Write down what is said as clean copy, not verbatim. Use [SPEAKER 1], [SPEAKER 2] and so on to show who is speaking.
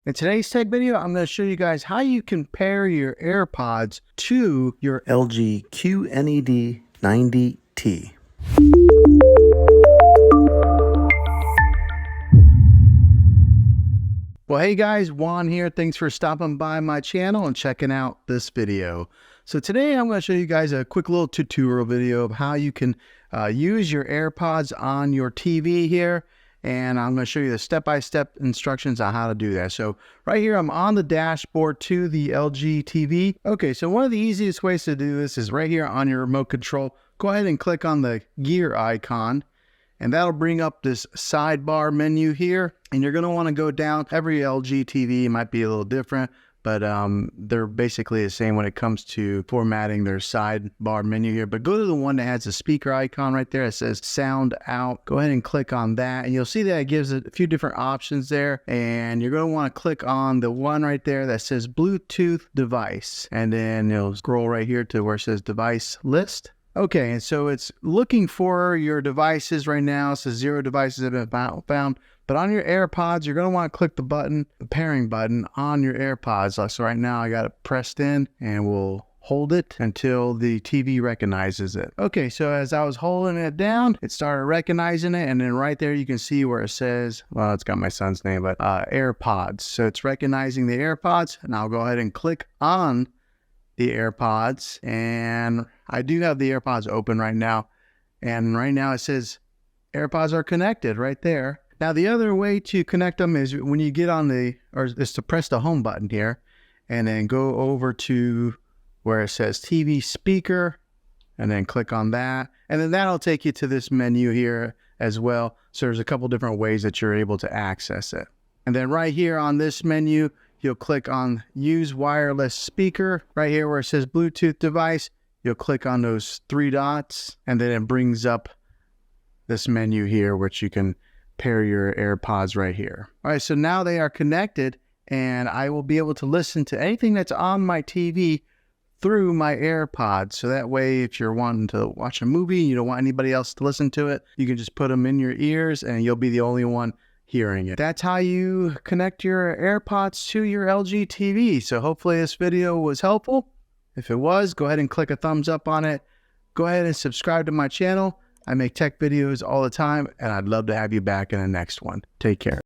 [SPEAKER 1] In today's tech video, I'm going to show you guys how you can pair your AirPods to your LG QNED 90T. Well, hey guys, Juan here. Thanks for stopping by my channel and checking out this video. So today I'm going to show you guys a quick little tutorial video of how you can use your AirPods on your TV here. And I'm going to show you the step-by-step instructions on how to do that. So right here, I'm on the dashboard to the LG TV. Okay, so one of the easiest ways to do this is right here on your remote control. Go ahead and click on the gear icon, and that'll bring up this sidebar menu here. And you're going to want to go down. Every LG TV might be a little different, but they're basically the same when it comes to formatting their sidebar menu here. But go to the one that has the speaker icon right there. It says sound out. Go ahead and click on that, and you'll see that it gives a few different options there. And you're going to want to click on the one right there that says Bluetooth device, and then it'll scroll right here to where it says device list. Okay, and so it's looking for your devices right now. It says 0 devices have been found. But on your AirPods, you're going to want to click the button, the pairing button on your AirPods. So right now I got it pressed in, and we'll hold it until the TV recognizes it. Okay, so as I was holding it down, it started recognizing it. And then right there, you can see where it says, well, it's got my son's name, but AirPods. So it's recognizing the AirPods, and I'll go ahead and click on the AirPods. And I do have the AirPods open right now. And right now it says AirPods are connected right there. Now, the other way to connect them is when you get on is to press the home button here and then go over to where it says TV speaker and then click on that. And then that'll take you to this menu here as well. So there's a couple different ways that you're able to access it. And then right here on this menu, you'll click on use wireless speaker right here where it says Bluetooth device. You'll click on those 3 dots, and then it brings up this menu here, which you can pair your AirPods right here. All right, so now they are connected, and I will be able to listen to anything that's on my TV through my AirPods. So that way, if you're wanting to watch a movie, you don't want anybody else to listen to it, you can just put them in your ears, and you'll be the only one hearing it. That's how you connect your AirPods to your LG TV. So hopefully this video was helpful. If it was, go ahead and click a thumbs up on it. Go ahead and subscribe to my channel. I make tech videos all the time, and I'd love to have you back in the next one. Take care.